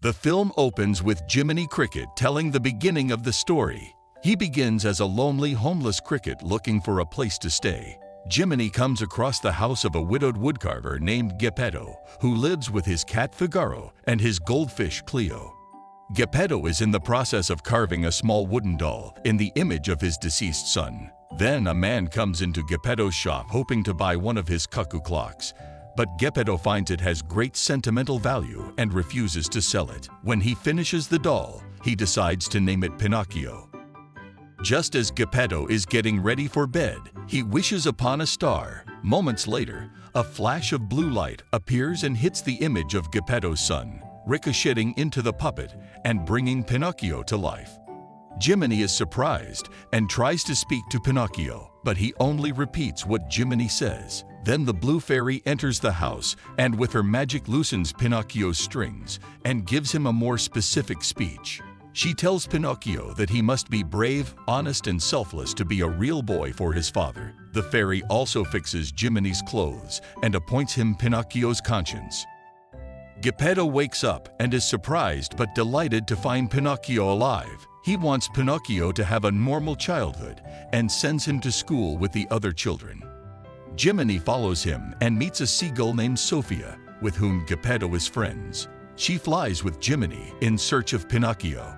The film opens with Jiminy Cricket telling the beginning of the story. He begins as a lonely, homeless cricket looking for a place to stay. Jiminy comes across the house of a widowed woodcarver named Geppetto, who lives with his cat Figaro and his goldfish Cleo. Geppetto is in the process of carving a small wooden doll in the image of his deceased son. Then a man comes into Geppetto's shop hoping to buy one of his cuckoo clocks. But Geppetto finds it has great sentimental value and refuses to sell it. When he finishes the doll, he decides to name it Pinocchio. Just as Geppetto is getting ready for bed, he wishes upon a star. Moments later, a flash of blue light appears and hits the image of Geppetto's son, ricocheting into the puppet and bringing Pinocchio to life. Jiminy is surprised and tries to speak to Pinocchio, but he only repeats what Jiminy says. Then the blue fairy enters the house and with her magic loosens Pinocchio's strings and gives him a more specific speech. She tells Pinocchio that he must be brave, honest, and selfless to be a real boy for his father. The fairy also fixes Jiminy's clothes and appoints him Pinocchio's conscience. Geppetto wakes up and is surprised but delighted to find Pinocchio alive. He wants Pinocchio to have a normal childhood and sends him to school with the other children. Jiminy follows him and meets a seagull named Sophia, with whom Geppetto is friends. She flies with Jiminy in search of Pinocchio.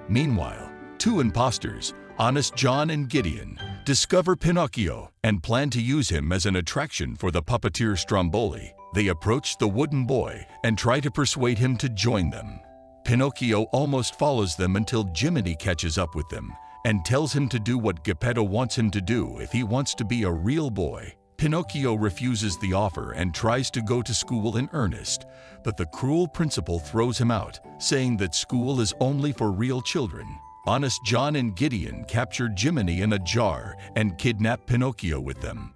Meanwhile, two imposters, Honest John and Gideon, discover Pinocchio and plan to use him as an attraction for the puppeteer Stromboli. They approach the wooden boy and try to persuade him to join them. Pinocchio almost follows them until Jiminy catches up with them and tells him to do what Geppetto wants him to do if he wants to be a real boy. Pinocchio refuses the offer and tries to go to school in earnest, but the cruel principal throws him out, saying that school is only for real children. Honest John and Gideon capture Jiminy in a jar and kidnap Pinocchio with them.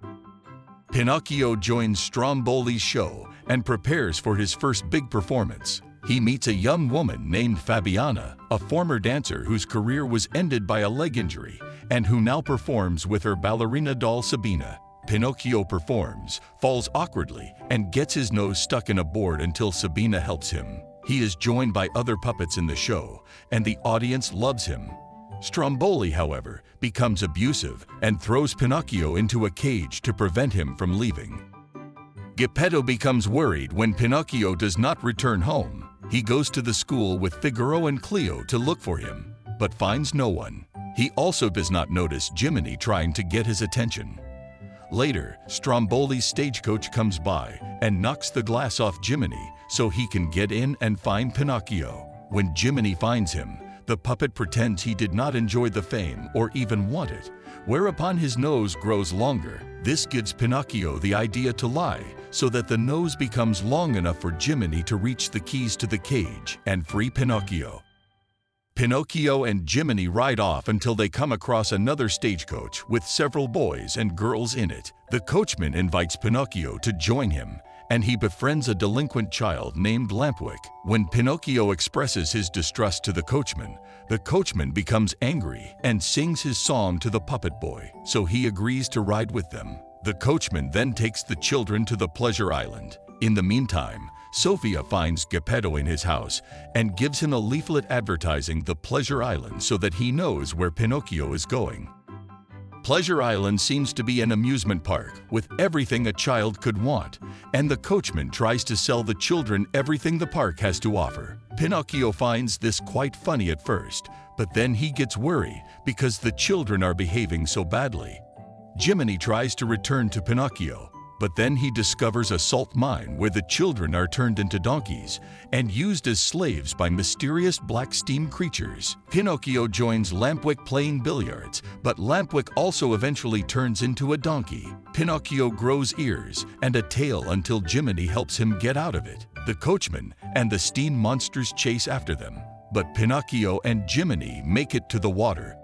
Pinocchio joins Stromboli's show and prepares for his first big performance. He meets a young woman named Fabiana, a former dancer whose career was ended by a leg injury and who now performs with her ballerina doll Sabina. Pinocchio performs, falls awkwardly, and gets his nose stuck in a board until Sabina helps him. He is joined by other puppets in the show, and the audience loves him. Stromboli, however, becomes abusive and throws Pinocchio into a cage to prevent him from leaving. Geppetto becomes worried when Pinocchio does not return home. He goes to the school with Figaro and Cleo to look for him, but finds no one. He also does not notice Jiminy trying to get his attention. Later, Stromboli's stagecoach comes by and knocks the glass off Jiminy so he can get in and find Pinocchio. When Jiminy finds him, the puppet pretends he did not enjoy the fame or even want it, whereupon his nose grows longer. This gives Pinocchio the idea to lie so that the nose becomes long enough for Jiminy to reach the keys to the cage and free Pinocchio. Pinocchio and Jiminy ride off until they come across another stagecoach with several boys and girls in it. The coachman invites Pinocchio to join him, and he befriends a delinquent child named Lampwick. When Pinocchio expresses his distrust to the coachman becomes angry and sings his song to the puppet boy, so he agrees to ride with them. The coachman then takes the children to the pleasure island. In the meantime, Sophia finds Geppetto in his house and gives him a leaflet advertising the Pleasure Island so that he knows where Pinocchio is going. Pleasure Island seems to be an amusement park with everything a child could want, and the coachman tries to sell the children everything the park has to offer. Pinocchio finds this quite funny at first, but then he gets worried because the children are behaving so badly. Jiminy tries to return to Pinocchio, but then he discovers a salt mine where the children are turned into donkeys and used as slaves by mysterious black steam creatures. Pinocchio joins Lampwick playing billiards, but Lampwick also eventually turns into a donkey. Pinocchio grows ears and a tail until Jiminy helps him get out of it. The coachman and the steam monsters chase after them, but Pinocchio and Jiminy make it to the water.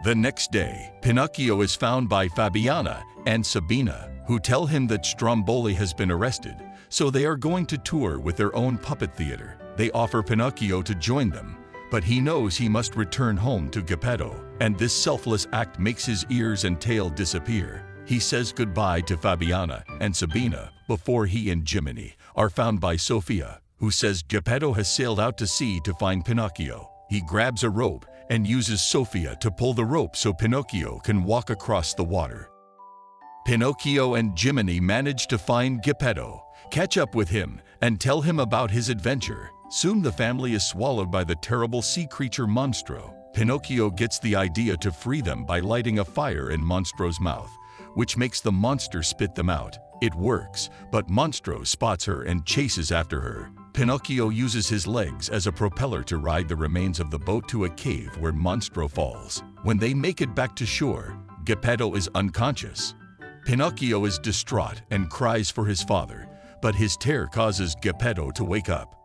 The next day, Pinocchio is found by Fabiana and Sabina, who tell him that Stromboli has been arrested, so they are going to tour with their own puppet theater. They offer Pinocchio to join them, but he knows he must return home to Geppetto, and this selfless act makes his ears and tail disappear. He says goodbye to Fabiana and Sabina before he and Jiminy are found by Sophia, who says Geppetto has sailed out to sea to find Pinocchio. He grabs a rope and uses Sophia to pull the rope so Pinocchio can walk across the water. Pinocchio and Jiminy manage to find Geppetto, catch up with him, and tell him about his adventure. Soon the family is swallowed by the terrible sea creature Monstro. Pinocchio gets the idea to free them by lighting a fire in Monstro's mouth, which makes the monster spit them out. It works, but Monstro spots her and chases after her. Pinocchio uses his legs as a propeller to ride the remains of the boat to a cave where Monstro falls. When they make it back to shore, Geppetto is unconscious. Pinocchio is distraught and cries for his father, but his terror causes Geppetto to wake up.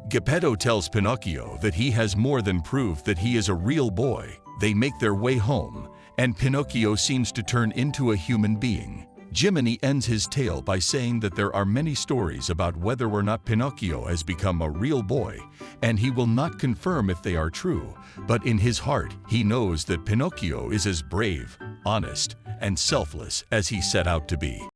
Geppetto tells Pinocchio that he has more than proof that he is a real boy. They make their way home, and Pinocchio seems to turn into a human being. Jiminy ends his tale by saying that there are many stories about whether or not Pinocchio has become a real boy, and he will not confirm if they are true, but in his heart he knows that Pinocchio is as brave, honest, and selfless as he set out to be.